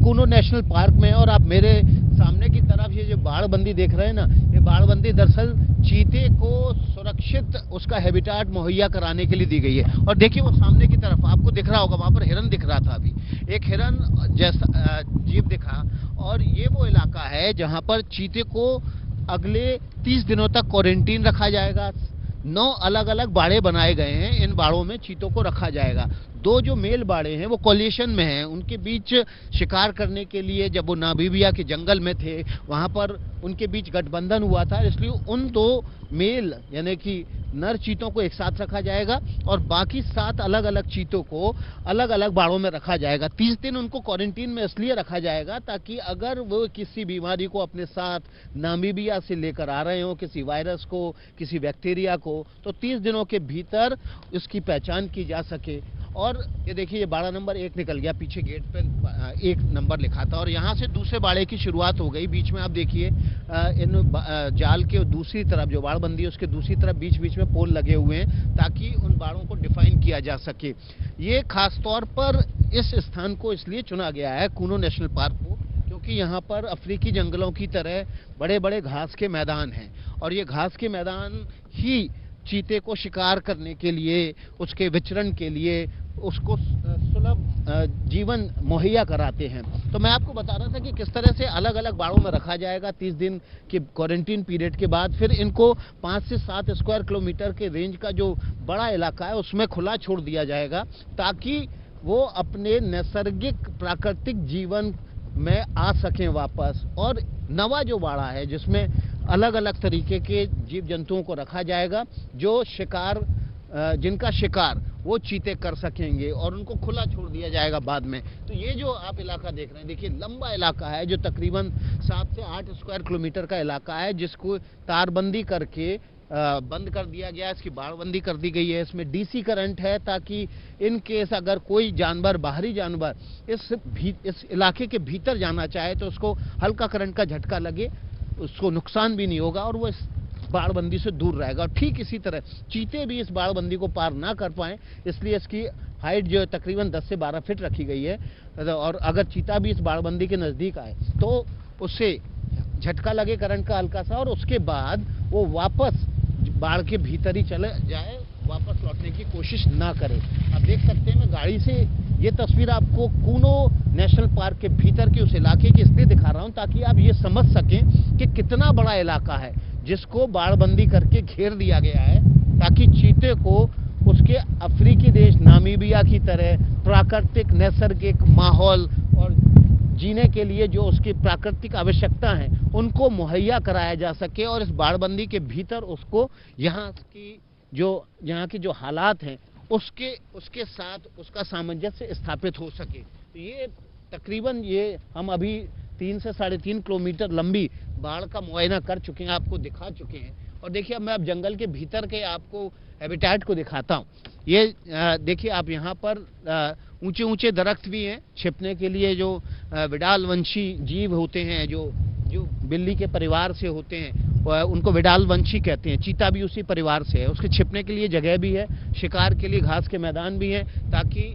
Kuno national park में है और आप मेरे सामने की तरफ ये जो बाड़बंदी देख रहे हैं ना, ये बाड़बंदी दरअसल चीते को सुरक्षित उसका हैबिटाट मुहैया कराने के लिए दी गई है। और देखिए वो सामने की तरफ आपको दिख रहा होगा, वहां पर हिरन दिख रहा था, अभी एक हिरन जैसा जीव दिखा। और ये वो इलाका है जहां पर चीते को अगले 30 दिनों तक क्वारंटीन रखा जाएगा। 9 अलग अलग बाड़े बनाए गए हैं, इन बाड़ों में चीतों को रखा जाएगा। 2 जो मेल बाड़े हैं वो कोलिशन में हैं, उनके बीच शिकार करने के लिए जब वो नामीबिया के जंगल में थे वहां पर उनके बीच गठबंधन हुआ था, इसलिए उन 2 मेल यानी कि नर चीतों को एक साथ रखा जाएगा और बाकी 7 अलग अलग चीतों को अलग अलग बाड़ों में रखा जाएगा। 30 दिन उनको क्वारंटीन में इसलिए रखा जाएगा ताकि अगर वो किसी बीमारी को अपने साथ नामीबिया से लेकर आ रहे हो, किसी वायरस को, किसी बैक्टीरिया को, तो 30 दिनों के भीतर इसकी पहचान की जा सके। और ये देखिए ये बाड़ा नंबर 1 निकल गया, पीछे गेट पे 1 नंबर लिखा था और यहाँ से दूसरे बाड़े की शुरुआत हो गई। बीच में आप देखिए इन जाल के दूसरी तरफ जो बाड़बंदी है उसके दूसरी तरफ बीच बीच में पोल लगे हुए हैं ताकि उन बाड़ों को डिफाइन किया जा सके। ये खास तौर पर इस स्थान को इसलिए चुना गया है कूनो नेशनल पार्क को, क्योंकि यहाँ पर अफ्रीकी जंगलों की तरह बड़े बड़े घास के मैदान हैं और ये घास के मैदान ही चीते को शिकार करने के लिए, उसके विचरण के लिए, उसको सुलभ जीवन मुहैया कराते हैं। तो मैं आपको बता रहा था कि किस तरह से अलग अलग बाड़ों में रखा जाएगा 30 दिन के क्वारंटीन पीरियड के बाद। फिर इनको 5 से 7 स्क्वायर किलोमीटर के रेंज का जो बड़ा इलाका है उसमें खुला छोड़ दिया जाएगा ताकि वो अपने नैसर्गिक प्राकृतिक जीवन में आ सकें वापस। और नवा जो बाड़ा है जिसमें अलग अलग तरीके के जीव जंतुओं को रखा जाएगा जो शिकार जिनका शिकार वो चीते कर सकेंगे और उनको खुला छोड़ दिया जाएगा बाद में। तो ये जो आप इलाका देख रहे हैं, देखिए लंबा इलाका है जो तकरीबन 7 से 8 स्क्वायर किलोमीटर का इलाका है जिसको तारबंदी करके बंद कर दिया गया, इसकी बाड़बंदी कर दी गई है। इसमें डीसी करंट है ताकि इन केस अगर कोई जानवर, बाहरी जानवर इस इलाके के भीतर जाना चाहे तो उसको हल्का करंट का झटका लगे, उसको नुकसान भी नहीं होगा और वो इस बाड़बंदी से दूर रहेगा। और ठीक इसी तरह चीते भी इस बाड़बंदी को पार ना कर पाए, इसलिए इसकी हाइट जो है तकरीबन 10 से 12 फीट रखी गई है। और अगर चीता भी इस बाड़बंदी के नज़दीक आए तो उससे झटका लगे करंट का हल्का सा और उसके बाद वो वापस बाड़ के भीतर ही चले जाए, वापस लौटने की कोशिश ना करे। आप देख सकते हैं मैं गाड़ी से ये तस्वीर आपको कूनो नेशनल पार्क के भीतर के उस इलाके की इसलिए दिखा रहा हूँ ताकि आप ये समझ सकें कि कितना बड़ा इलाका है जिसको बाड़बंदी करके घेर दिया गया है ताकि चीते को उसके अफ्रीकी देश नामीबिया की तरह प्राकृतिक नैसर्गिक माहौल और जीने के लिए जो उसकी प्राकृतिक आवश्यकता है उनको मुहैया कराया जा सके और इस बाड़बंदी के भीतर उसको यहाँ की जो हालात हैं उसके साथ उसका सामंजस्य स्थापित हो सके। तो ये तकरीबन ये हम अभी 3 से 3.5 किलोमीटर लंबी बाढ़ का मुआयना कर चुके हैं, आपको दिखा चुके हैं। और देखिए अब मैं अब जंगल के भीतर के आपको हैबिटेट को दिखाता हूँ। ये देखिए आप यहाँ पर ऊंचे ऊंचे दरख्त भी हैं छिपने के लिए, जो विडाल वंशी जीव होते हैं जो बिल्ली के परिवार से होते हैं उनको विडाल वंशी कहते हैं। चीता भी उसी परिवार से है, उसके छिपने के लिए जगह भी है, शिकार के लिए घास के मैदान भी हैं ताकि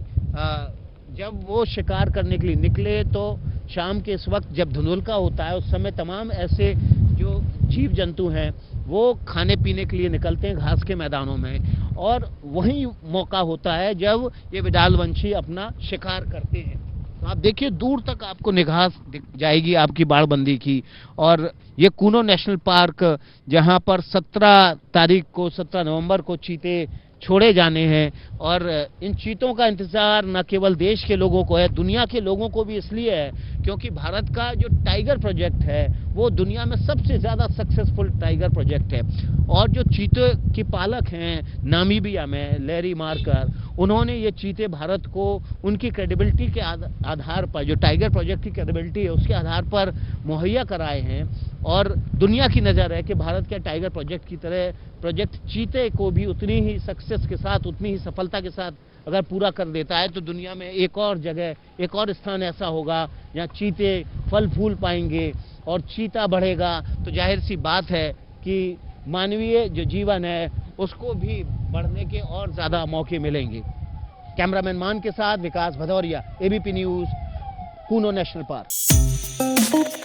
जब वो शिकार करने के लिए निकले तो शाम के इस वक्त जब धुंधुलका होता है उस समय तमाम ऐसे जो जीव जंतु हैं वो खाने पीने के लिए निकलते हैं घास के मैदानों में और वही मौका होता है जब ये विडाल वंशी अपना शिकार करते हैं। तो आप देखिए दूर तक आपको निगाह दिख जाएगी आपकी बाड़बंदी की। और ये कूनो नेशनल पार्क जहां पर 17 नवंबर को चीते छोड़े जाने हैं और इन चीतों का इंतजार न केवल देश के लोगों को है, दुनिया के लोगों को भी इसलिए है क्योंकि भारत का जो टाइगर प्रोजेक्ट है वो दुनिया में सबसे ज़्यादा सक्सेसफुल टाइगर प्रोजेक्ट है। और जो चीते के पालक हैं नामीबिया में लैरी मार्कर, उन्होंने ये चीते भारत को उनकी क्रेडिबिलिटी के आधार पर, जो टाइगर प्रोजेक्ट की क्रेडिबिलिटी है उसके आधार पर मुहैया कराए हैं। और दुनिया की नज़र है कि भारत के टाइगर प्रोजेक्ट की तरह प्रोजेक्ट चीते को भी उतनी ही सक्सेस के साथ, उतनी ही सफलता के साथ अगर पूरा कर देता है तो दुनिया में एक और जगह, एक और स्थान ऐसा होगा जहाँ चीते फल फूल पाएंगे और चीता बढ़ेगा। तो जाहिर सी बात है कि मानवीय जो जीवन है उसको भी बढ़ने के और ज़्यादा मौके मिलेंगे। कैमरामैन मान के साथ Vikas Bhadauria, ABP news, Kuno national park.